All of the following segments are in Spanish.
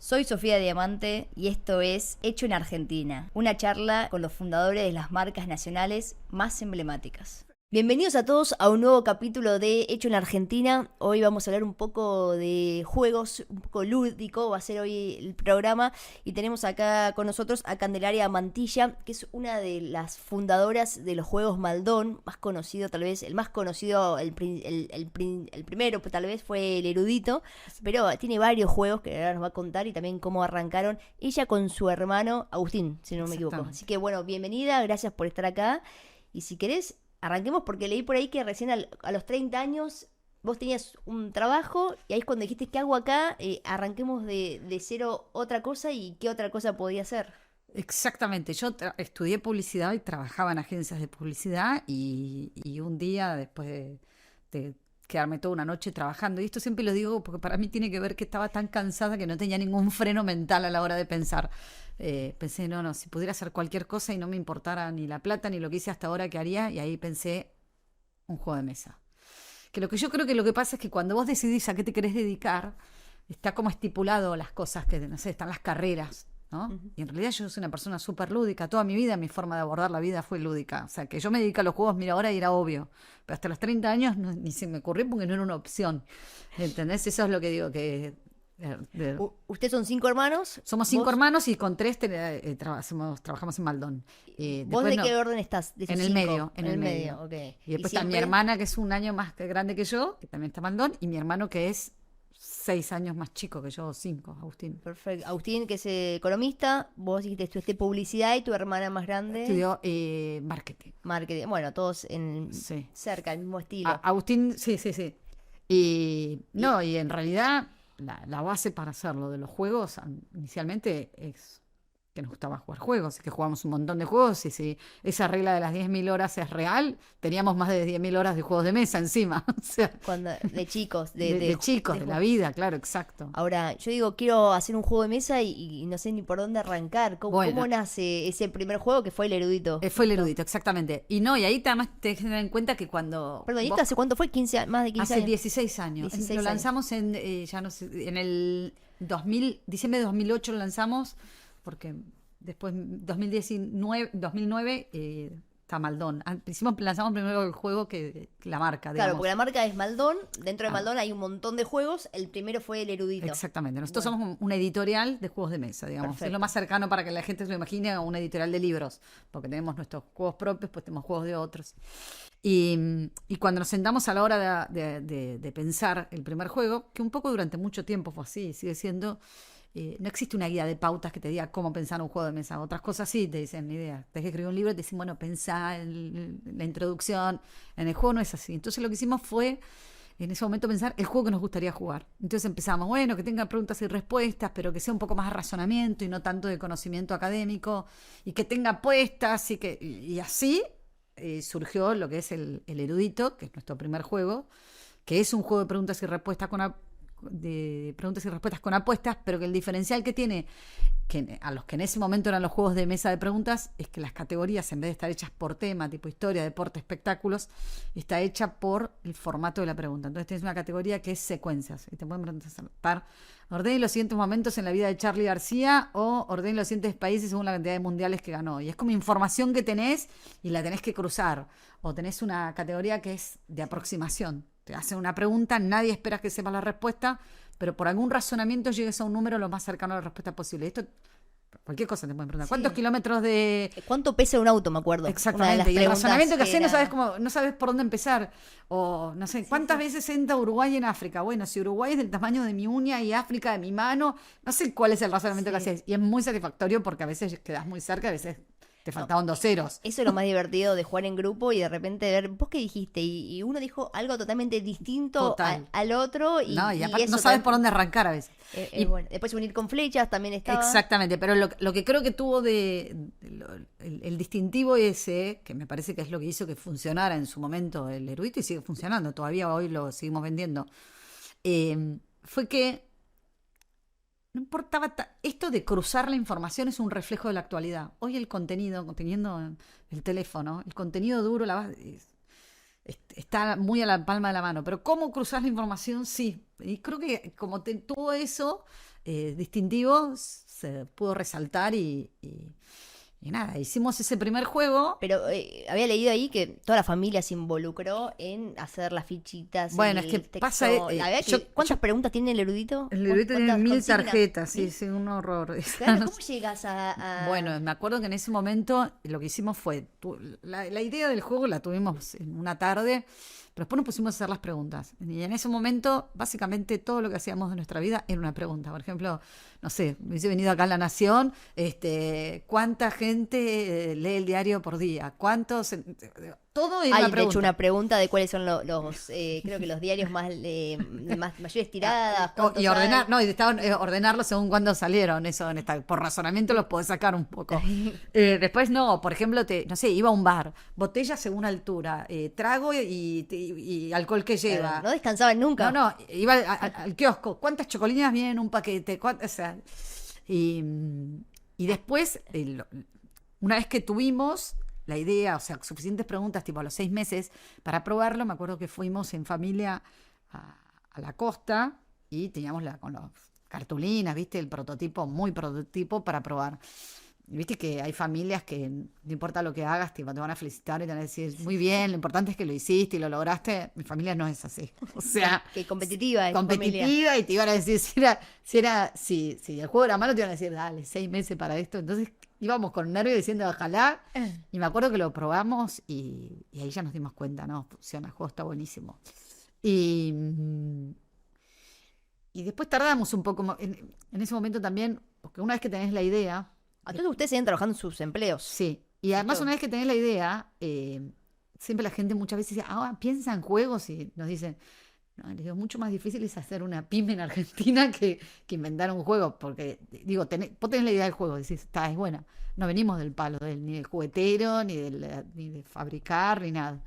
Soy Sofía Diamante y esto es Hecho en Argentina, una charla con los fundadores de las marcas nacionales más emblemáticas. Bienvenidos a todos a un nuevo capítulo de Hecho en Argentina. Hoy vamos a hablar un poco de juegos, un poco lúdico, va a ser hoy el programa. Y tenemos acá con nosotros a Candelaria Mantilla, que es una de las fundadoras de los juegos Maldón, más conocido tal vez, el más conocido, el primero tal vez fue el Erudito, pero tiene varios juegos que ahora nos va a contar y también cómo arrancaron ella con su hermano Agustín, si no me equivoco. Así que bueno, bienvenida, gracias por estar acá. Y si querés, arranquemos porque leí por ahí que recién a los 30 años vos tenías un trabajo y ahí es cuando dijiste, ¿qué hago acá? Arranquemos de cero otra cosa y ¿qué otra cosa podía hacer? Exactamente, yo estudié publicidad y trabajaba en agencias de publicidad y un día después de quedarme toda una noche trabajando, y esto siempre lo digo porque para mí tiene que ver que estaba tan cansada que no tenía ningún freno mental a la hora de pensar. Pensé, no, si pudiera hacer cualquier cosa y no me importara ni la plata ni lo que hice hasta ahora, ¿qué haría? Y ahí pensé, un juego de mesa. Que lo que yo creo que lo que pasa es que cuando vos decidís a qué te querés dedicar, está como estipulado las cosas que, no sé, están las carreras, ¿no? Ujú. Y en realidad yo soy una persona súper lúdica. Toda mi vida, mi forma de abordar la vida fue lúdica. O sea, que yo me dedico a los juegos, mira, ahora era obvio. Pero hasta los 30 años ni se me ocurrió porque no era una opción. ¿Entendés? Eso es lo que digo, que... Ustedes son 5 hermanos. Somos 5 Vos, hermanos y con 3 trabajamos en Maldón. ¿Vos Después de no, qué orden estás? De esos en el cinco. medio, en En el el medio. medio, ok. Y ¿Y después está mi siempre? hermana, que es un año más grande que yo, que también está en Maldón, y mi hermano, que es 6 años más chico que yo, 5, Agustín. Perfecto. Agustín, que es economista, vos dijiste estudiaste publicidad y tu hermana más grande, Estudió marketing. marketing. Bueno, todos Sí. cerca, el mismo estilo. Agustín, sí, sí, sí. Y no, y en realidad la base para hacerlo de los juegos inicialmente es que nos gustaba jugar juegos, es que jugamos un montón de juegos, y si esa regla de las 10.000 horas es real, teníamos más de 10.000 horas de juegos de mesa encima. O sea, Cuando, de chicos, de chicos, de la vida, claro, exacto. Ahora, yo digo, quiero hacer un juego de mesa y no sé ni por dónde arrancar. ¿Cómo, Bueno, cómo nace ese primer juego que fue el Erudito? fue el Erudito, exactamente. Y no, y ahí además te que tener en cuenta que cuando Perdón, ¿y esto vos hace cuánto fue? ¿Más de 15 hace años? 16 años. 16 Lo años. lanzamos en, ya no sé, en el 2000, diciembre de 2008 lo lanzamos, porque después 2009 está Maldón. Lanzamos primero el juego que la marca, Claro, digamos. porque la marca es Maldón. Dentro de Ah, Maldón hay un montón de juegos. El primero fue el Erudito. exactamente. Nosotros Bueno, somos una editorial de juegos de mesa, digamos. Es lo perfecto. más cercano para que la gente se lo imagine a una editorial de libros, porque tenemos nuestros juegos propios, pues tenemos juegos de otros. Y cuando nos sentamos a la hora de pensar el primer juego, que un poco durante mucho tiempo fue así, sigue siendo, no existe una guía de pautas que te diga cómo pensar un juego de mesa. Otras cosas sí te dicen idea. Tenés que escribir un libro y te dicen, bueno, pensá en la introducción. En el juego no es así. Entonces lo que hicimos fue, en ese momento, pensar el juego que nos gustaría jugar. Entonces empezamos, bueno, que tenga preguntas y respuestas, pero que sea un poco más de razonamiento y no tanto de conocimiento académico, y que tenga apuestas, y así surgió lo que es el Erudito, que es nuestro primer juego, que es un juego de preguntas y respuestas con apuestas, pero que el diferencial que tiene, que a los que en ese momento eran los juegos de mesa de preguntas, es que las categorías, en vez de estar hechas por tema, tipo historia, deporte, espectáculos, está hecha por el formato de la pregunta. Entonces tienes una categoría que es secuencias, y te pueden preguntar: ordenen los siguientes momentos en la vida de Charly García, o ordenen los siguientes países según la cantidad de mundiales que ganó. Y es como información que tenés y la tenés que cruzar. O tenés una categoría que es de aproximación. Te hacen una pregunta, nadie espera que sepas la respuesta, pero por algún razonamiento llegues a un número lo más cercano a la respuesta posible. Esto, cualquier cosa te pueden preguntar. ¿Cuántos Sí. kilómetros de...? ¿Cuánto pesa un auto? Me acuerdo. Una de las Exactamente, y el preguntas razonamiento que haces no era- sabes no sabes por dónde empezar. O no sé, ¿cuántas veces entra Uruguay en África? Bueno, si Uruguay es del tamaño de mi uña y África de mi mano, no sé cuál es el razonamiento que Sí. haces. Y es muy satisfactorio porque a veces quedas muy cerca, a veces te No, faltaban 2 ceros. eso es lo más divertido de jugar en grupo y de repente ver, ¿vos qué dijiste? Y uno dijo algo totalmente distinto Total. al otro No, y aparte eso no sabes por dónde arrancar a veces. Y bueno. Después unir con flechas también estaba. exactamente, pero lo que creo que tuvo el distintivo ese, que me parece que es lo que hizo que funcionara en su momento el Erudito, y sigue funcionando, todavía hoy lo seguimos vendiendo, fue que no importaba, esto de cruzar la información es un reflejo de la actualidad. Hoy el contenido, teniendo el teléfono, el contenido duro está muy a la palma de la mano, pero cómo cruzar la información, sí. Y creo que como tuvo eso, distintivo se pudo resaltar y nada, hicimos ese primer juego. Pero había leído ahí que toda la familia se involucró en hacer las fichitas. Bueno, es que texto. pasa, La verdad que, ¿cuántas preguntas tiene el erudito? El erudito tiene 1000 consignas? tarjetas, sí, un horror. Claro, ¿cómo llegas a...? Bueno, me acuerdo que en ese momento lo que hicimos fue, la idea del juego la tuvimos en una tarde, pero después nos pusimos a hacer las preguntas. Y en ese momento, básicamente, todo lo que hacíamos de nuestra vida era una pregunta. Por ejemplo, no sé, me hubiese venido acá a La Nación, ¿cuánta gente lee el diario por día? ¿Cuántos...? Todo era una Hay, de pregunta. hecho, una pregunta de cuáles son creo que los diarios mayores tiradas. Y ordenar, no, y ordenarlos según cuándo salieron, eso por razonamiento los podés sacar un poco. Después no, por ejemplo, no sé, iba a un bar, botella según altura, trago y alcohol que lleva. No descansaban nunca. No, iba al kiosco, ¿cuántas chocolinas vienen en un paquete? O sea, y después, una vez que tuvimos la idea, o sea, suficientes preguntas, tipo a los 6 meses, para probarlo, me acuerdo que fuimos en familia a la costa y teníamos con las cartulinas, ¿viste? El prototipo, muy prototipo para probar. Y viste que hay familias que no importa lo que hagas, tipo, te van a felicitar y te van a decir, muy bien, lo importante es que lo hiciste y lo lograste. Mi familia no es así. O sea, que competitiva es competitiva, y te iban a decir, si el juego era malo, te iban a decir, dale, 6 meses para esto. Entonces íbamos con nervios diciendo, ojalá. Y me acuerdo que lo probamos y ahí ya nos dimos cuenta, no, funciona, el juego está buenísimo. Y después tardamos un poco en ese momento también, porque una vez que tenés la idea. A todos ustedes siguen trabajando en sus empleos. Sí, y además una vez que tenés la idea, siempre la gente muchas veces dice, piensa en juegos y nos dicen, no, les digo, mucho más difícil es hacer una pyme en Argentina que inventar un juego, porque digo, vos tenés la idea del juego, decís, es buena, no venimos del palo, ni del juguetero, ni de fabricar, ni nada.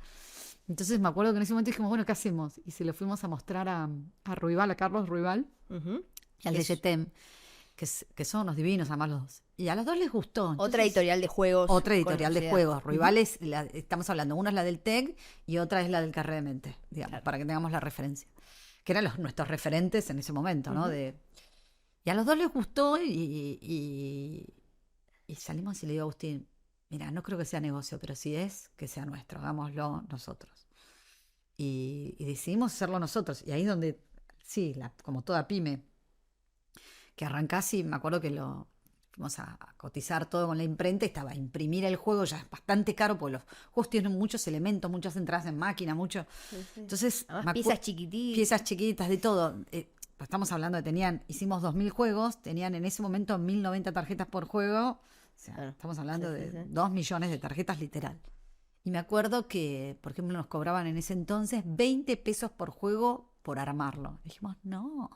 Entonces me acuerdo que en ese momento dijimos, bueno, ¿qué hacemos? Y se lo fuimos a mostrar a Ruibal, a Carlos Ruibal, y al de Yetem, que son unos divinos, además los dos. Y a los dos les gustó. Entonces, otra editorial de juegos. Otra editorial de juegos. Ruibales, estamos hablando, una es la del TEC y otra es la del Carré de Mente, digamos, claro, para que tengamos la referencia. Que eran nuestros referentes en ese momento, ¿no? Y a los dos les gustó y salimos y le digo a Agustín, mira, no creo que sea negocio, pero si es, que sea nuestro, hagámoslo nosotros. Y decidimos hacerlo nosotros. Y ahí donde, sí, como toda pyme, que arrancás y me acuerdo que fuimos a cotizar todo con la imprenta y estaba a imprimir el juego, ya es bastante caro porque los juegos tienen muchos elementos, muchas entradas en máquina, mucho. Sí. Entonces, piezas chiquititas. Piezas chiquitas, de todo. Estamos hablando hicimos 2000 juegos, tenían en ese momento 1090 tarjetas por juego, o sea, claro, estamos hablando de 2 millones de tarjetas literal. Y me acuerdo que, por ejemplo, nos cobraban en ese entonces 20 pesos por juego por armarlo. Dijimos, no,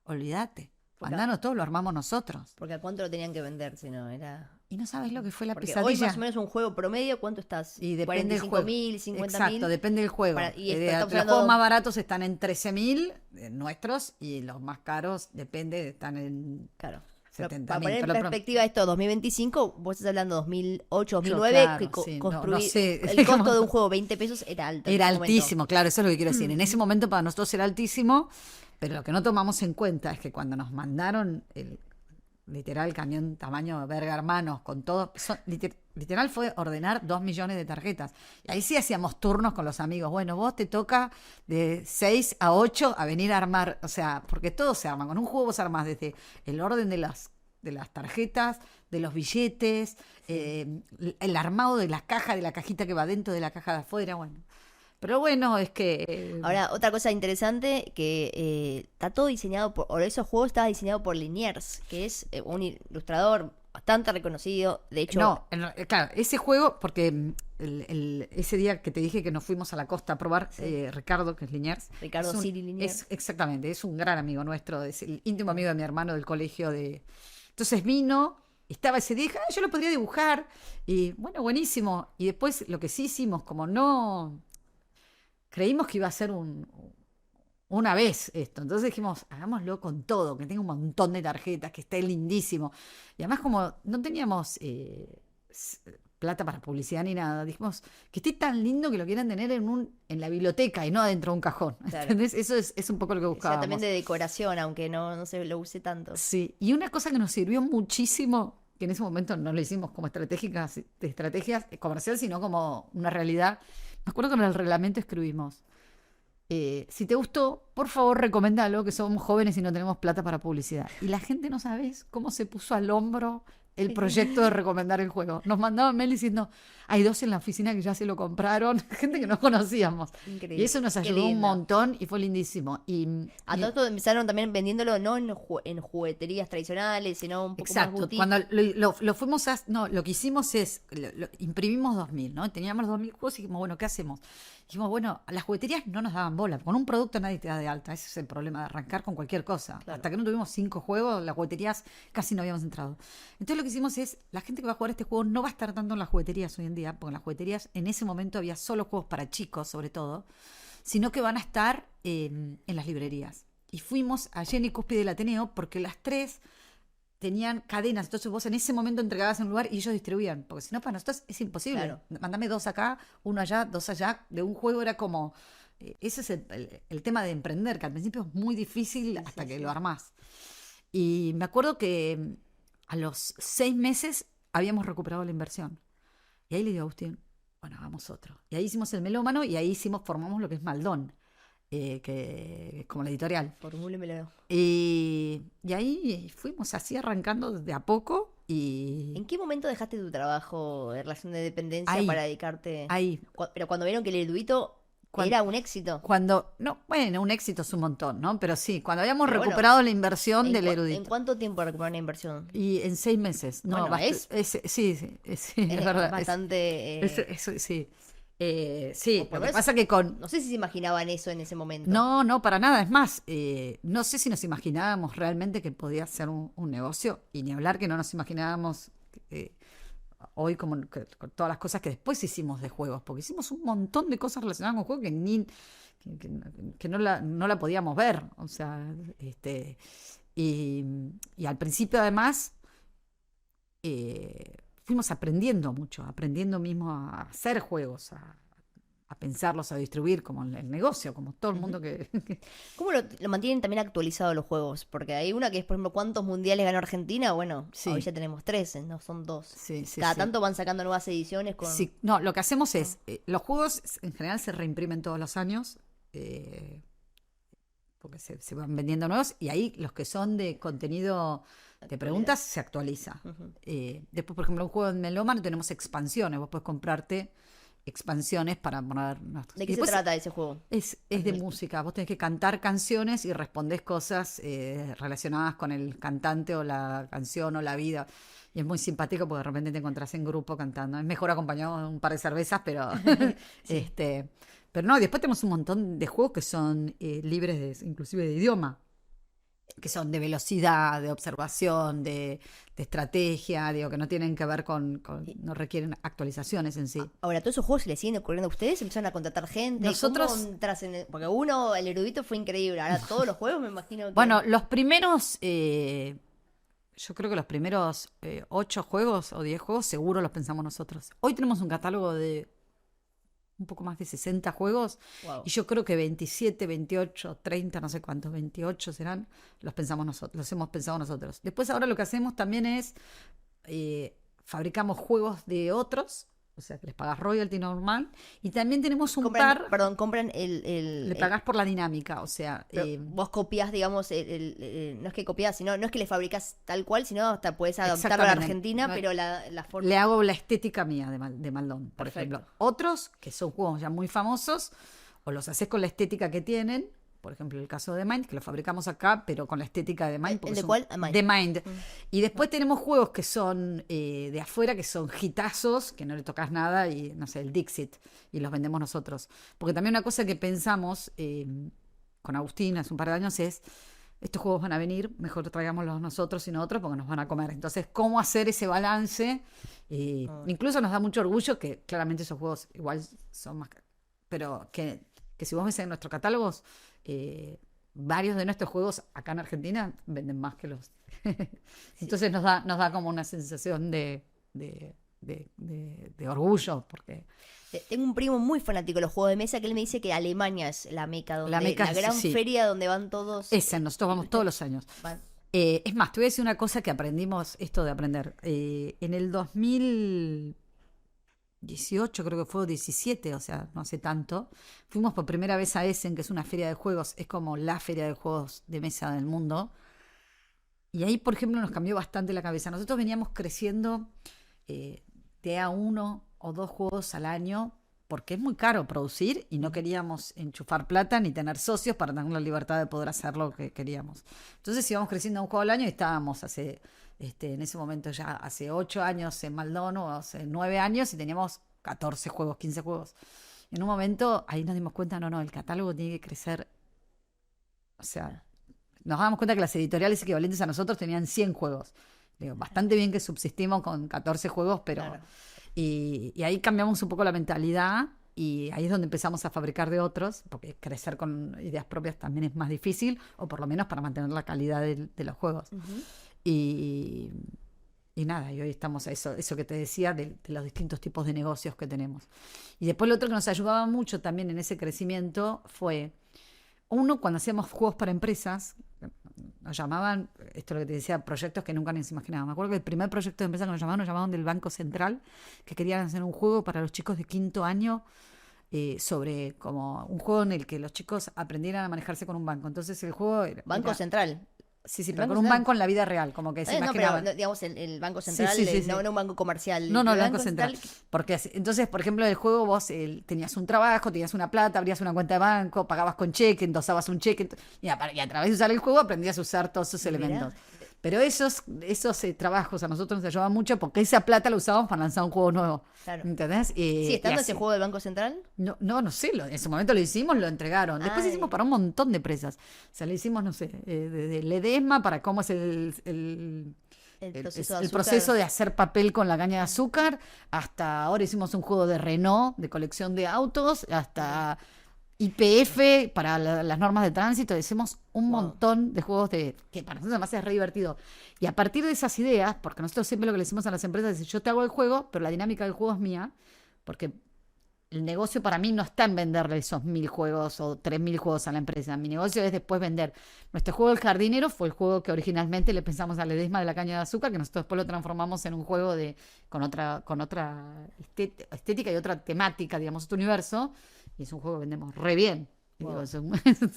olvídate. Mandanos todo, lo armamos nosotros. Porque ¿a cuánto lo tenían que vender? Si no, era... Y no sabes lo que fue la porque pesadilla. Hoy más o menos un juego promedio, ¿cuánto estás? Y depende del juego. 45.000, 50.000. Exacto, depende del juego. Los juegos más baratos están en 13.000 nuestros y los más caros, están en... Claro. 70.000. Para poner en perspectiva esto, 2025, vos estás hablando 2008, 2009, claro, que no sé. El costo de un juego 20 pesos era alto. Era altísimo, claro, eso es lo que quiero decir. En ese momento para nosotros era altísimo, pero lo que no tomamos en cuenta es que cuando nos mandaron el literal camión tamaño verga hermanos con todo, literal fue ordenar 2 millones de tarjetas. Y ahí sí hacíamos turnos con los amigos. Bueno, vos te toca de 6 a 8 a venir a armar, o sea, porque todo se arma. Con un juego vos armás desde el orden de las tarjetas, de los billetes, el armado de la caja, de la cajita que va dentro de la caja de afuera, bueno. Pero bueno, es que... Ahora, otra cosa interesante, que está todo diseñado o esos juegos estaban diseñados por Liniers, que es un ilustrador bastante reconocido. De hecho... No, claro, ese juego, porque ese día que te dije que nos fuimos a la costa a probar, sí. Ricardo, que es Liniers. Ricardo Siri Liniers. Exactamente, es un gran amigo nuestro, es el íntimo amigo de mi hermano del colegio. Entonces vino... Estaba ese día, yo lo podría dibujar. Y bueno, buenísimo. Y después lo que sí hicimos, como no... Creímos que iba a ser una vez esto. Entonces dijimos, hagámoslo con todo, que tenga un montón de tarjetas, que esté lindísimo. Y además como no teníamos plata para publicidad ni nada. Dijimos que esté tan lindo que lo quieran tener en la biblioteca y no adentro de un cajón. Claro. ¿Entendés? Eso es un poco lo que O sea, buscábamos. también de decoración, aunque no se lo use tanto. Sí, y una cosa que nos sirvió muchísimo, que en ese momento no lo hicimos como estrategias comerciales, sino como una realidad. Me acuerdo que en el reglamento escribimos, si te gustó, por favor recomendalo, que somos jóvenes y no tenemos plata para publicidad. Y la gente no sabés cómo se puso al hombro el proyecto de recomendar el juego. Nos mandaban mail diciendo, hay 2 en la oficina que ya se lo compraron, gente que no conocíamos. Increíble. Y eso nos Qué ayudó un lindo. montón y fue lindísimo. A todo esto empezaron también vendiéndolo no en jugueterías tradicionales, sino un poco más Exacto, boutique. cuando lo fuimos no, lo que hicimos es, imprimimos 2000, ¿no? Teníamos los 2000 juegos y dijimos, bueno, ¿qué hacemos? Dijimos, bueno, las jugueterías no nos daban bola, con un producto nadie te da de alta, ese es el problema de arrancar con cualquier cosa. Claro. Hasta que no tuvimos 5 juegos, las jugueterías casi no habíamos entrado. Entonces lo que hicimos es, la gente que va a jugar este juego no va a estar tanto en las jugueterías hoy en día, porque en las jugueterías en ese momento había solo juegos para chicos, sobre todo, sino que van a estar en las librerías. Y fuimos a Jenny Cúspide del Ateneo porque las 3 tenían cadenas, entonces vos en ese momento entregabas en un lugar y ellos distribuían, porque si no para nosotros es imposible. Claro. Mándame 2 acá, 1 allá, 2 allá, de un juego era como, ese es el tema de emprender, que al principio es muy difícil hasta que lo armás. Y me acuerdo que a los 6 meses habíamos recuperado la inversión. Y ahí le digo a Agustín, bueno, hagamos otro. Y ahí hicimos el Melómano y ahí formamos lo que es Maldón, que es como la editorial. Formúlemelo. Y ahí fuimos así arrancando de a poco y ¿En qué momento dejaste tu trabajo de relación de dependencia Ahí. para dedicarte? ahí, Pero cuando vieron que el erudito Cuan- era un éxito. no, bueno, un éxito es un montón, ¿no? Pero sí, cuando habíamos Pero bueno, recuperado la inversión del ¿En erudito. cuánto tiempo recuperar una inversión? Y en 6 meses. No, Bueno, sí, es verdad. bastante... Sí, por sí, lo lo que menos- pasa que con... No sé si se imaginaban eso en ese momento. No, para nada. Es más, no sé si nos imaginábamos realmente que podía ser un negocio, y ni hablar que no nos imaginábamos hoy con todas las cosas que después hicimos de juegos, porque hicimos un montón de cosas relacionadas con juegos que no la podíamos ver. O sea, y al principio además fuimos aprendiendo mucho, aprendiendo mismo a hacer juegos, a pensarlos, a distribuir, como el negocio, como todo el mundo que ¿Cómo lo mantienen también actualizado los juegos? Porque hay una que es, por ejemplo, ¿cuántos mundiales ganó Argentina? Bueno, Sí. hoy ya tenemos 13, no son 2. Sí, sí, Cada sí. tanto van sacando nuevas ediciones con... Sí, no, lo que hacemos es, los juegos en general se reimprimen todos los años, porque se van vendiendo nuevos, y ahí los que son de contenido de preguntas se actualiza. Ujú. Después, por ejemplo, un juego en Melómano tenemos expansiones, vos podés comprarte expansiones para poner... ¿De qué Y se después trata ese juego? Es de música, vos tenés que cantar canciones y respondés cosas relacionadas con el cantante o la canción o la vida. Y es muy simpático porque de repente te encontrás en grupo cantando. Es mejor acompañado de un par de cervezas, pero pero no, después tenemos un montón de juegos que son libres inclusive de idioma, que son de velocidad, de observación, de estrategia, digo, que no tienen que ver no requieren actualizaciones en sí. Ahora, ¿todos esos juegos se les siguen ocurriendo a ustedes? ¿Empezaron a contratar gente? Nosotros- ¿Cómo entras porque el erudito fue increíble. Ahora, todos los juegos me imagino que... Bueno, los primeros, yo creo que los primeros 8 juegos o 10 juegos seguro los pensamos nosotros. Hoy tenemos un catálogo de un poco más de 60 juegos Wow. y yo creo que 27, 28, 30, no sé cuántos, 28 serán, los hemos pensado nosotros. Después ahora lo que hacemos también es, fabricamos juegos de otros, o sea que les pagas royalty normal, y también tenemos un par, Compran le pagás por la dinámica, o sea... pero vos copias, digamos, no es que copias, sino no es que le fabricas tal cual, sino hasta puedes adaptarlo a la Exactamente. Argentina, No, pero la forma... Le hago la estética mía de Maldón, por Perfecto. ejemplo. Otros, que son juegos ya muy famosos, o los haces con la estética que tienen, por ejemplo, el caso de Mind, que lo fabricamos acá, pero con la estética de Mind. ¿El porque de son- cuál? Mind. De Mind. Y después tenemos juegos que son de afuera, que son hitazos, que no le tocas nada, y no sé, el Dixit, y los vendemos nosotros. Porque también una cosa que pensamos con Agustín hace un par de años es, estos juegos van a venir, mejor traigámoslos nosotros y no otros porque nos van a comer. Entonces, ¿cómo hacer ese balance? Incluso nos da mucho orgullo que claramente esos juegos igual son más... Pero que si vos ves en nuestros catálogos, varios de nuestros juegos acá en Argentina venden más que los... Entonces nos da como una sensación de de orgullo, porque Tengo un primo muy fanático de los juegos de mesa que él me dice que Alemania es la meca, donde, meca, la gran sí. feria donde van todos. Nosotros vamos todos los años. Es más, te voy a decir una cosa que aprendimos, esto de aprender. En el 2018, creo que fue, 17, o sea, no hace tanto, fuimos por primera vez a Essen, que es una feria de juegos, es como la feria de juegos de mesa del mundo. Y ahí, por ejemplo, nos cambió bastante la cabeza. Nosotros veníamos creciendo de a 1 o 2 juegos al año, porque es muy caro producir y no queríamos enchufar plata ni tener socios para tener la libertad de poder hacer lo que queríamos. Entonces íbamos creciendo un juego al año y estábamos en ese momento ya hace 8 años en Maldon, o hace 9 años, y teníamos 14 juegos, 15 juegos. En un momento ahí nos dimos cuenta, no, el catálogo tiene que crecer. O sea, nos damos cuenta que las editoriales equivalentes a nosotros tenían 100 juegos. Digo, bastante bien que subsistimos con 14 juegos, pero... Claro. Y ahí cambiamos un poco la mentalidad y ahí es donde empezamos a fabricar de otros, porque crecer con ideas propias también es más difícil, o por lo menos para mantener la calidad de los juegos. Uh-huh. Y nada, y hoy estamos a eso que te decía de los distintos tipos de negocios que tenemos. Y después lo otro que nos ayudaba mucho también en ese crecimiento fue, uno, cuando hacíamos juegos para empresas, nos llamaban, esto es lo que te decía, proyectos que nunca nos imaginábamos. Me acuerdo que el primer proyecto de empresa que nos llamaban del Banco Central, que querían hacer un juego para los chicos de 5º año, sobre como un juego en el que los chicos aprendieran a manejarse con un banco. Entonces el juego Banco Central. Sí, pero con un banco en la vida real, como que se imaginaban. No, pero digamos el Banco Central, sí. No un banco comercial. No, el Banco Central. Porque entonces, por ejemplo, en el juego vos tenías un trabajo, tenías una plata, abrías una cuenta de banco, pagabas con cheque, endosabas un cheque, y a través de usar el juego aprendías a usar todos esos elementos. Pero esos trabajos a nosotros nos ayudaban mucho porque esa plata la usábamos para lanzar un juego nuevo. Claro. ¿Entendés? ¿Sí estando ese juego del Banco Central? No sé, en ese momento lo hicimos, lo entregaron. Después hicimos para un montón de empresas. O sea, le hicimos, no sé, desde Ledesma para cómo es el proceso de hacer papel con la caña de azúcar, hasta ahora hicimos un juego de Renault, de colección de autos, hasta YPF para las normas de tránsito. Hicimos un montón de juegos que para nosotros además es re divertido. Y a partir de esas ideas, porque nosotros siempre lo que le decimos a las empresas es: yo te hago el juego, pero la dinámica del juego es mía, porque el negocio para mí no está en venderle esos 1000 juegos o 3000 juegos a la empresa. Mi negocio es después vender. Nuestro juego El Jardinero fue el juego que originalmente le pensamos a Ledesma de la caña de azúcar, que nosotros después lo transformamos en un juego con otra estética y otra temática, digamos, otro universo, y es un juego que vendemos re bien. Wow. Digo, Eso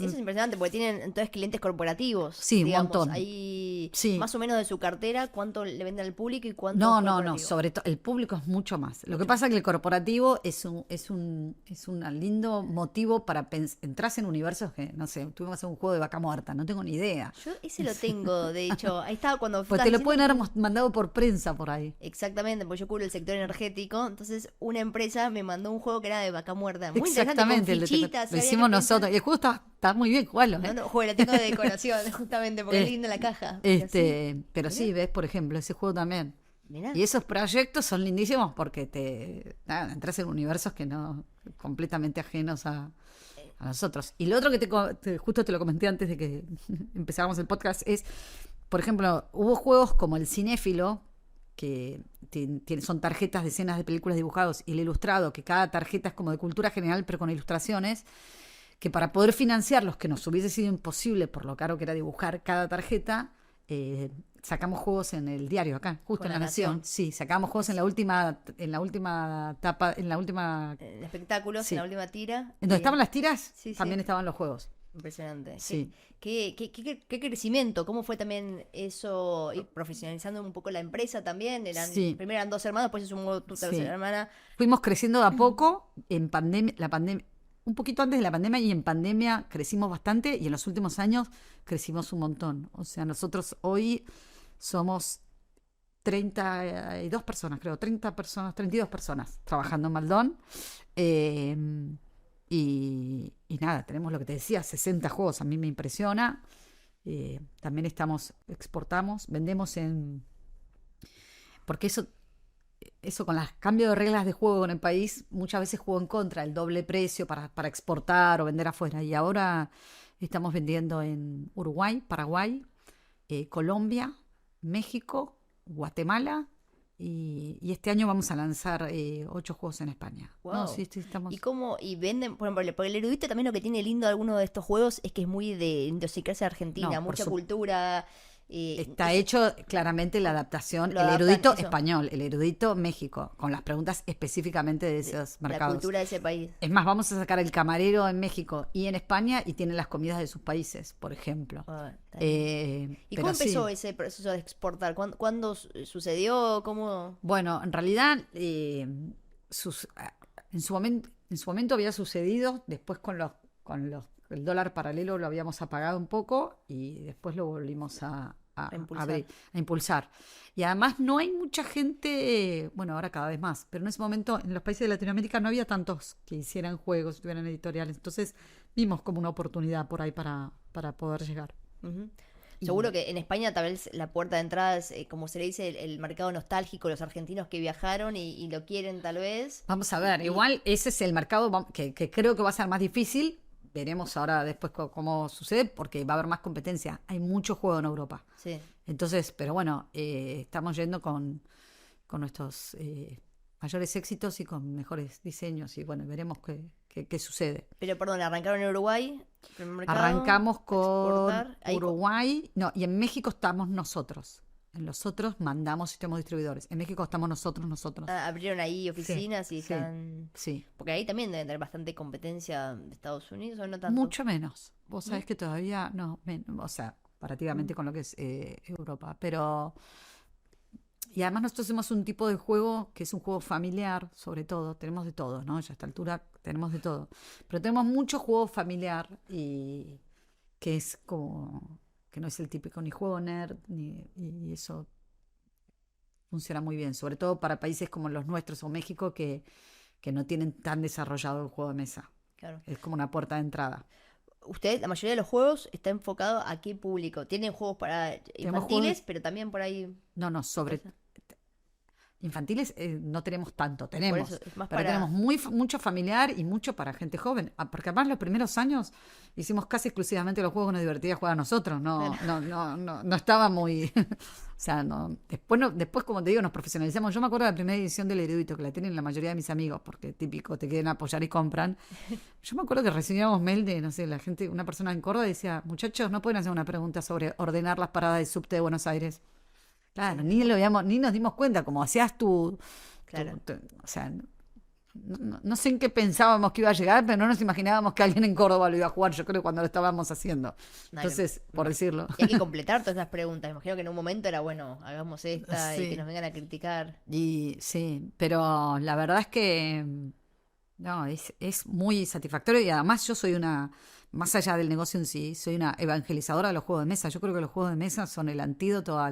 es impresionante porque tienen entonces clientes corporativos. Sí, digamos, un montón. Ahí Sí. más o menos de su cartera, cuánto le venden al público y cuánto No, sobre todo el público es mucho más. Lo que pasa es que el corporativo es un lindo motivo para entrar en universos que, no sé, tuvimos que hacer un juego de vaca muerta, no tengo ni idea. Yo ese lo tengo, de hecho, ahí estaba cuando... Pues te lo pueden haber mandado por prensa por ahí. Exactamente, porque yo cubro el sector energético, entonces una empresa me mandó un juego que era de vaca muerta. Muy Exactamente, interesante, con fichitas, lo hicimos nosotros. Y el juego está muy bien, jugarlo. No, juego, lo tengo de decoración, justamente, porque es linda la caja. Pero sí, ves, por ejemplo, ese juego también. Mirá. Y esos proyectos son lindísimos porque entras en universos que no, completamente ajenos a nosotros. Y lo otro que justo te lo comenté antes de que empezáramos el podcast es, por ejemplo, hubo juegos como el Cinéfilo, que son tarjetas de escenas de películas dibujados, y el Ilustrado, que cada tarjeta es como de cultura general pero con ilustraciones, que para poder financiarlos, que nos hubiese sido imposible por lo caro que era dibujar cada tarjeta, sacamos juegos en el diario acá, justo en La Nación. Sí, sacamos juegos en la última etapa, en la última... En espectáculos, sí. En la última tira. ¿En donde estaban las tiras? Sí, también estaban los juegos. Impresionante. Sí. ¿Qué crecimiento? ¿Cómo fue también eso? Y profesionalizando un poco la empresa también. Primero eran 2 hermanos, después se sumó tu tercera hermana. Fuimos creciendo de a poco. En la pandemia, un poquito antes de la pandemia, y en pandemia crecimos bastante, y en los últimos años crecimos un montón. O sea, nosotros hoy somos 32 personas, creo, 32 personas trabajando en Maldon. Y nada, tenemos lo que te decía, 60 juegos, a mí me impresiona. También exportamos, vendemos porque eso con los cambios de reglas de juego en el país, muchas veces juego en contra, el doble precio para exportar o vender afuera. Y ahora estamos vendiendo en Uruguay, Paraguay, Colombia, México, Guatemala y este año vamos a lanzar 8 juegos en España. Wow. No, sí, estamos... Y venden, por ejemplo, porque el erudito también lo que tiene lindo de algunos de estos juegos es que es muy de idiosincrasia argentina, No, mucha cultura. Está hecho claramente la adaptación, Lo el adaptan, erudito eso. español, el erudito México, con las preguntas específicamente de esos La mercados. cultura de ese país. Es más, vamos a sacar el camarero en México y en España y tiene las comidas de sus países, por ejemplo. Ah, está bien. ¿Y Pero cómo empezó sí. ese proceso de exportar? ¿Cuándo sucedió? ¿Cómo? Bueno, en realidad, en su momento había sucedido, después el dólar paralelo lo habíamos apagado un poco y después lo volvimos A impulsar. a impulsar. Y además no hay mucha gente, bueno, ahora cada vez más, pero en ese momento en los países de Latinoamérica no había tantos que hicieran juegos, tuvieran editoriales. Entonces vimos como una oportunidad por ahí para poder llegar. Ujú. Y- Seguro que en España tal vez la puerta de entrada es, como se le dice, el mercado nostálgico, los argentinos que viajaron y lo quieren tal vez. Vamos a ver, igual ese es el mercado que creo que va a ser más difícil. Veremos ahora después cómo sucede, porque va a haber más competencia. Hay mucho juego en Europa. Sí. Entonces, pero bueno, estamos yendo con nuestros mayores éxitos y con mejores diseños. Y bueno, veremos qué sucede. Pero perdón, arrancaron en Uruguay, primer mercado, Arrancamos con exportar. Ahí Uruguay. No, y en México estamos nosotros. En los otros mandamos sistemas distribuidores. En México estamos nosotros. abrieron ahí oficinas y sí. están... Sí. Porque ahí también deben tener bastante competencia de Estados Unidos, ¿o no tanto? Mucho menos. Vos sabés que todavía no, o sea, comparativamente con lo que es Europa. Pero, y además nosotros hacemos un tipo de juego que es un juego familiar, sobre todo. Tenemos de todo, ¿no? Ya a esta altura tenemos de todo. Pero tenemos mucho juego familiar y que es como, que no es el típico ni juego nerd, y eso funciona muy bien. Sobre todo para países como los nuestros o México que no tienen tan desarrollado el juego de mesa. Claro. Es como una puerta de entrada. Usted, la mayoría de los juegos está enfocado a qué público. Tienen juegos para infantiles, juegos- pero también por ahí... No, sobre infantiles no tenemos tanto, Por tenemos, eso, es más pero para... tenemos mucho familiar y mucho para gente joven. Porque además los primeros años hicimos casi exclusivamente los juegos que nos divertía jugar a nosotros, no estaba muy, o sea, no, después como te digo, nos profesionalizamos. Yo me acuerdo de la primera edición del Erudito, que la tienen la mayoría de mis amigos, porque típico, te quieren apoyar y compran. Yo me acuerdo que recibíamos mail de, no sé, la gente, una persona en Córdoba decía, muchachos, no pueden hacer una pregunta sobre ordenar las paradas de subte de Buenos Aires. Claro, ni nos dimos cuenta, como hacías Claro. o sea, no sé en qué pensábamos que iba a llegar, pero no nos imaginábamos que alguien en Córdoba lo iba a jugar, yo creo, cuando lo estábamos haciendo. No, Entonces, por decirlo. Y hay que completar todas esas preguntas. Imagino que en un momento era, bueno, hagamos esta Sí. y que nos vengan a criticar. Y sí, pero la verdad es que no, es muy satisfactorio y además yo soy más allá del negocio en sí, soy una evangelizadora de los juegos de mesa. Yo creo que los juegos de mesa son el antídoto a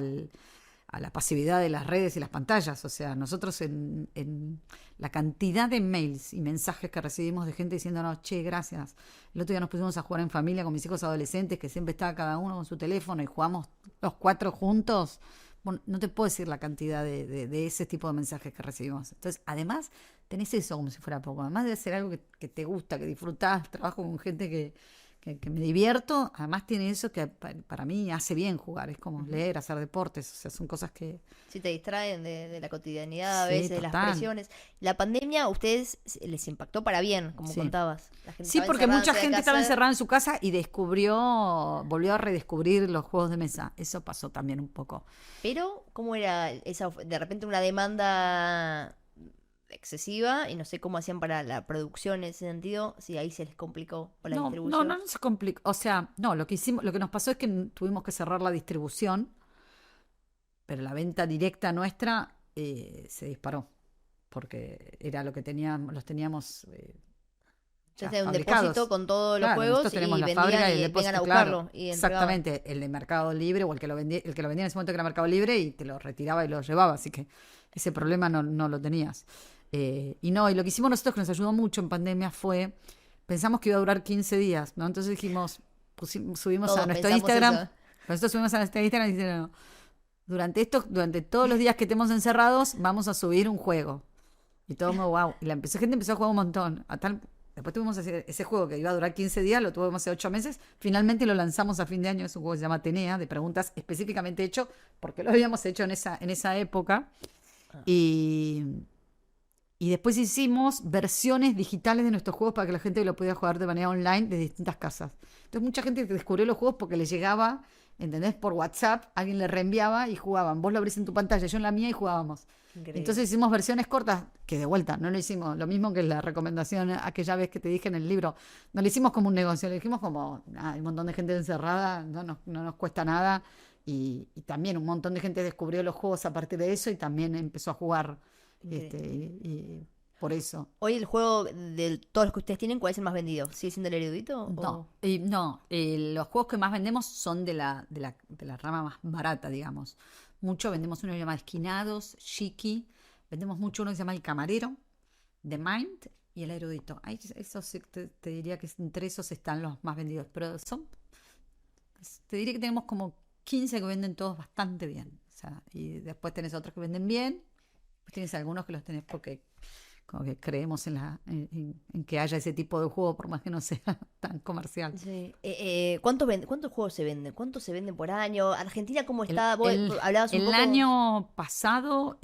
la pasividad de las redes y las pantallas. O sea, nosotros en la cantidad de mails y mensajes que recibimos de gente diciéndonos, che, gracias. El otro día nos pusimos a jugar en familia con mis hijos adolescentes, que siempre estaba cada uno con su teléfono y jugamos los 4 juntos. Bueno, no te puedo decir la cantidad de ese tipo de mensajes que recibimos. Entonces, además, tenés eso como si fuera poco. Además de ser algo que te gusta, que disfrutás, trabajo con gente que me divierto, además tiene eso que para mí hace bien jugar. Es como leer, hacer deportes, o sea, son cosas que... Si te distraen de la cotidianidad, a Sí, veces, de las total. presiones. La pandemia a ustedes les impactó para bien, como Sí. contabas. La gente Sí, estaba porque encerrada, mucha no sabía gente qué estaba hacer. encerrada en su casa y volvió a redescubrir los juegos de mesa. Eso pasó también un poco. Pero, ¿cómo era de repente una demanda excesiva? Y no sé cómo hacían para la producción en ese sentido, si ahí se les complicó con la distribución. No se complicó. O sea, no, lo que nos pasó es que tuvimos que cerrar la distribución, pero la venta directa nuestra se disparó, porque era lo que los teníamos ya Entonces, un fabricados. depósito con todos los Claro, juegos nosotros tenemos y la vendían fábrica y y el vengan a depósito, claro, buscarlo. Y entregaban. exactamente, el de Mercado Libre o el que lo vendía en ese momento que era Mercado Libre y te lo retiraba y lo llevaba, así que ese problema no lo tenías. Y lo que hicimos nosotros que nos ayudó mucho en pandemia fue, pensamos que iba a durar 15 días, ¿no? Entonces dijimos, subimos Todos a nuestro pensamos Instagram, eso. nosotros subimos a nuestro Instagram y dijeron, durante todos los días que estemos encerrados, vamos a subir un juego. Y todo como, wow. Y gente empezó a jugar un montón. Después tuvimos ese juego que iba a durar 15 días, lo tuvimos hace 8 meses. Finalmente lo lanzamos a fin de año. Es un juego que se llama Atenea, de preguntas específicamente hecho, porque lo habíamos hecho en esa época. Y, y después hicimos versiones digitales de nuestros juegos para que la gente lo pudiera jugar de manera online de distintas casas. Entonces mucha gente descubrió los juegos porque les llegaba, ¿entendés? Por WhatsApp, alguien le reenviaba y jugaban. Vos lo abrís en tu pantalla, yo en la mía y jugábamos. Increíble. Entonces hicimos versiones cortas, que de vuelta, no lo hicimos, lo mismo que la recomendación aquella vez que te dije en el libro, no lo hicimos como un negocio, lo dijimos como, hay un montón de gente encerrada, no nos cuesta nada, y también un montón de gente descubrió los juegos a partir de eso y también empezó a jugar, y por eso. Hoy el juego de todos los que ustedes tienen, ¿cuál es el más vendido? ¿Sigue siendo el erudito? No, los juegos que más vendemos son de la rama más barata, digamos. Mucho vendemos uno que se llama Esquinados, Shiki, vendemos mucho uno que se llama El Camarero, The Mind y El Erudito. Esos sí te diría que entre esos están los más vendidos, pero te diría que tenemos como 15 que venden todos bastante bien. O sea, y después tenés otros que venden bien, después tienes algunos que los tenés porque como que creemos en que haya ese tipo de juego, por más que no sea tan comercial. Sí. ¿Cuántos juegos se venden? ¿Cuántos se venden por año? ¿Argentina cómo está? Vos hablabas un el poco... año pasado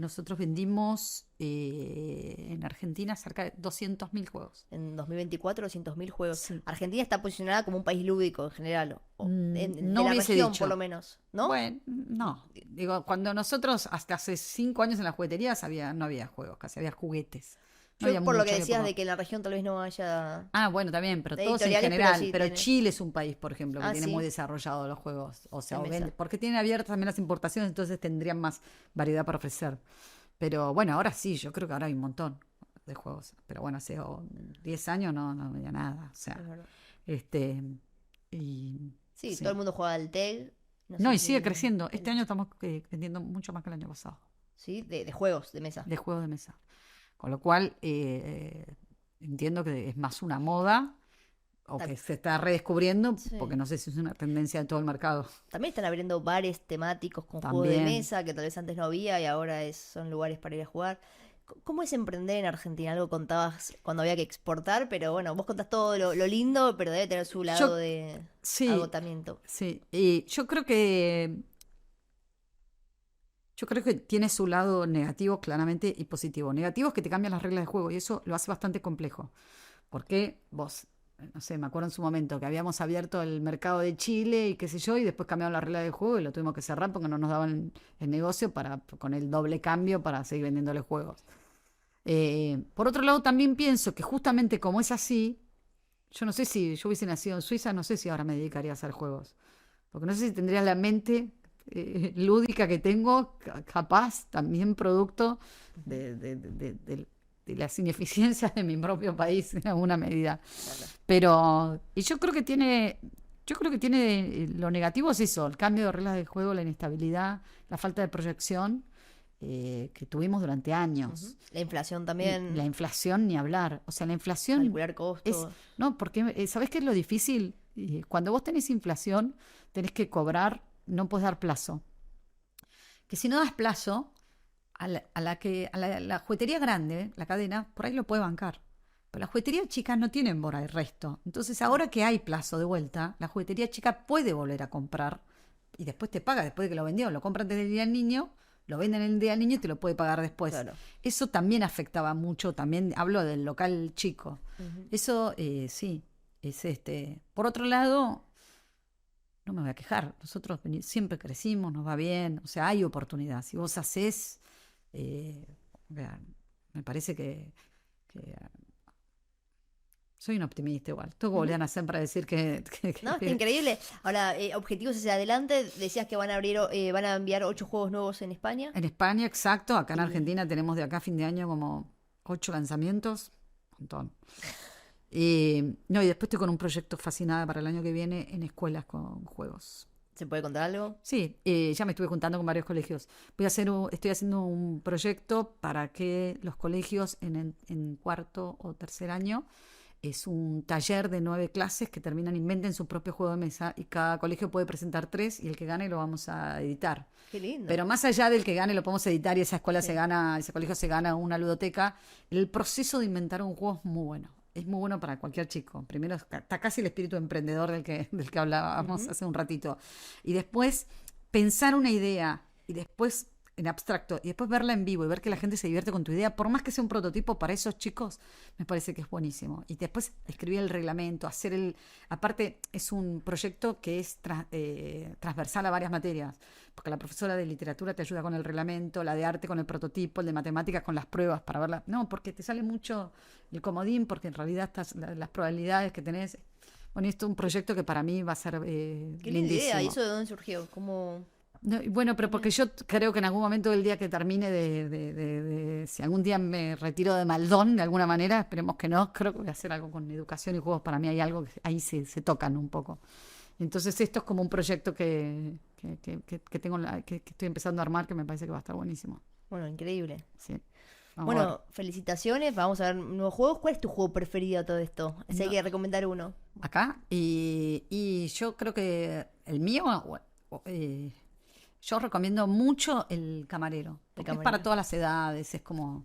nosotros vendimos en Argentina cerca de 200.000 juegos. En 2024, 200.000 juegos. Sí. Argentina está posicionada como un país lúdico en general. En no la hubiese región, dicho. por lo menos. ¿No? Bueno, no. Digo, cuando nosotros, hasta hace 5 años en las jugueterías, no había juegos, casi había juguetes. No Yo había por lo mucho que decías por- de que en la región tal vez no haya... Ah, bueno, también, pero de todos en editoriales, pero general. sí Pero tiene- Chile es un país, por ejemplo, que Ah, tiene ¿sí? muy desarrollados los juegos. O sea, De mesa. porque tienen abiertas también las importaciones, entonces tendrían más variedad para ofrecer. Pero bueno, ahora sí, yo creo que ahora hay un montón de juegos. Pero bueno, hace 10 años no había nada. O sea, Es verdad. y Sí, sí. todo el mundo juega al TEG. No, sé y sigue si- creciendo. Este año estamos vendiendo mucho más que el año pasado, Sí, de juegos, de mesa. de juegos de mesa. Con lo cual, entiendo que es más una moda o que se está redescubriendo, Sí. porque no sé si es una tendencia de todo el mercado. También están abriendo bares temáticos con juegos de También. mesa que tal vez antes no había y ahora son lugares para ir a jugar. ¿Cómo es emprender en Argentina? Algo contabas cuando había que exportar, pero bueno, vos contás todo lo lindo, pero debe tener su lado de Sí, agotamiento. sí. Y yo creo que tiene su lado negativo, claramente, y positivo. Negativo es que te cambian las reglas de juego y eso lo hace bastante complejo. Porque vos, no sé, me acuerdo en su momento que habíamos abierto el mercado de Chile y qué sé yo, y después cambiaron las reglas de juego y lo tuvimos que cerrar porque no nos daban el negocio con el doble cambio para seguir vendiéndole juegos. Por otro lado, también pienso que justamente como es así, yo no sé si yo hubiese nacido en Suiza, no sé si ahora me dedicaría a hacer juegos. Porque no sé si tendría la mente lúdica que tengo, capaz, también producto de las ineficiencias de mi propio país en alguna medida. Pero y yo creo que tiene lo negativo es eso, el cambio de reglas de juego, la inestabilidad, la falta de proyección que tuvimos durante años. La inflación Y también, la inflación ni hablar. O sea, la inflación calcular costos. no, porque ¿sabés qué es lo difícil? Cuando vos tenés inflación, tenés que cobrar, no podés dar plazo. Que si no das plazo, la juguetería grande, la cadena, por ahí lo puede bancar. Pero las jugueterías chicas no tienen por ahí resto. Entonces, ahora que hay plazo de vuelta, la juguetería chica puede volver a comprar y después te paga, después de que lo vendió. Lo compran desde el día del niño, lo venden el día del niño y te lo puede pagar después. Claro. Eso también afectaba mucho, también hablo del local chico. Eso sí, es Por otro lado, no me voy a quejar. Nosotros siempre crecimos, nos va bien, o sea, hay oportunidad. Si vos hacés, me parece que soy un optimista igual. Tengo que volver a nacer para decir No, está increíble. Ahora, objetivos hacia adelante. Decías que van a enviar 8 juegos nuevos en España. En España, exacto. Acá en Argentina tenemos de acá a fin de año como 8 lanzamientos. Un montón. Y después estoy con un proyecto fascinada para el año que viene en escuelas con juegos. ¿Se puede contar algo? Sí, ya me estuve juntando con varios colegios. Estoy haciendo un proyecto para que los colegios en cuarto o tercer año, es un taller de 9 clases que inventen su propio juego de mesa y cada colegio puede presentar 3 y el que gane lo vamos a editar. Qué lindo. Pero más allá del que gane lo podemos editar y ese colegio se gana una ludoteca, el proceso de inventar un juego es muy bueno. Es muy bueno para cualquier chico. Primero está casi el espíritu emprendedor del que hablábamos hace un ratito. Y después pensar una idea y después en abstracto y después verla en vivo y ver que la gente se divierte con tu idea, por más que sea un prototipo para esos chicos, me parece que es buenísimo. Y después escribir el reglamento, aparte es un proyecto que es transversal a varias materias, porque la profesora de literatura te ayuda con el reglamento, la de arte con el prototipo, el de matemáticas con las pruebas para verla. No, porque te sale mucho el comodín, porque en realidad las probabilidades que tenés. Bueno, y esto es un proyecto que para mí va a ser Qué linda lindísimo. idea. ¿Y eso de dónde surgió? ¿Cómo? No, bueno, pero porque yo creo que en algún momento del día que termine si algún día me retiro de Maldón de alguna manera, esperemos que no, creo que voy a hacer algo con educación y juegos. Para mí hay algo que ahí se tocan un poco. Entonces esto es como un proyecto que tengo, que estoy empezando a armar, que me parece que va a estar buenísimo. Bueno, increíble. Sí. Vamos a ver. Bueno, felicitaciones. Vamos a ver nuevos juegos. ¿Cuál es tu juego preferido de todo esto? Si hay que recomendar uno. Acá, y yo creo que el mío, yo recomiendo mucho el camarero, porque es para todas las edades, es como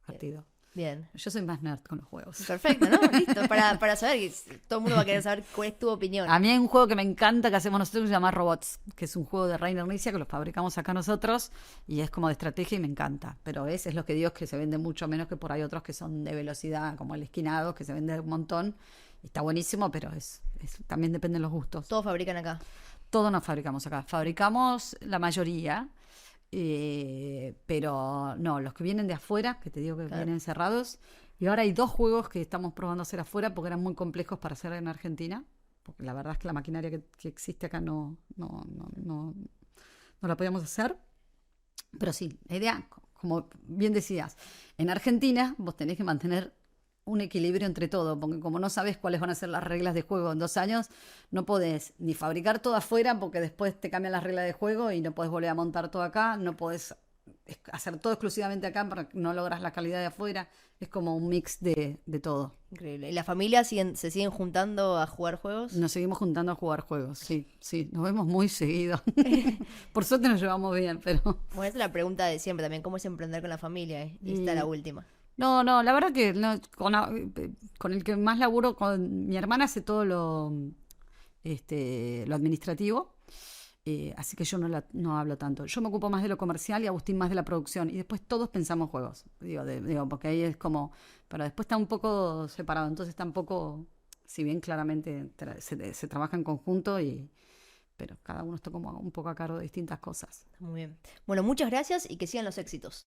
divertido. Bien. Yo soy más nerd con los juegos. Perfecto, ¿no? Listo. Para saber, que todo el mundo va a querer saber cuál es tu opinión. A mí hay un juego que me encanta que hacemos nosotros que se llama Robots, que es un juego de Reiner Knizia que lo fabricamos acá nosotros y es como de estrategia y me encanta. Pero es lo que digo, es que se vende mucho menos que por ahí otros que son de velocidad, como el Esquinado, que se vende un montón. Está buenísimo, pero también depende de los gustos. Todos fabrican acá. Todo nos fabricamos acá. Fabricamos la mayoría, pero no, los que vienen de afuera, que te digo que vienen cerrados. Y ahora hay 2 juegos que estamos probando hacer afuera porque eran muy complejos para hacer en Argentina. Porque la verdad es que la maquinaria que existe acá no la podíamos hacer. Pero sí, la idea, como bien decías, en Argentina vos tenés que mantener un equilibrio entre todo, porque como no sabes cuáles van a ser las reglas de juego en 2 años, no podés ni fabricar todo afuera porque después te cambian las reglas de juego y no podés volver a montar todo acá, no podés hacer todo exclusivamente acá porque no logras la calidad de afuera, es como un mix de todo. Increíble. ¿Y las familias se siguen juntando a jugar juegos? Nos seguimos juntando a jugar juegos, sí, nos vemos muy seguido. Por suerte nos llevamos bien, pero... Bueno, esa es la pregunta de siempre también, ¿cómo es emprender con la familia? Y esta la última. No, la verdad que no, con el que más laburo, con mi hermana hace todo lo administrativo, así que yo no hablo tanto. Yo me ocupo más de lo comercial y Agustín más de la producción, y después todos pensamos juegos, digo, porque ahí es como, pero después está un poco separado, entonces tampoco, si bien claramente se trabaja en conjunto, pero cada uno está como un poco a cargo de distintas cosas. Muy bien. Bueno, muchas gracias y que sigan los éxitos.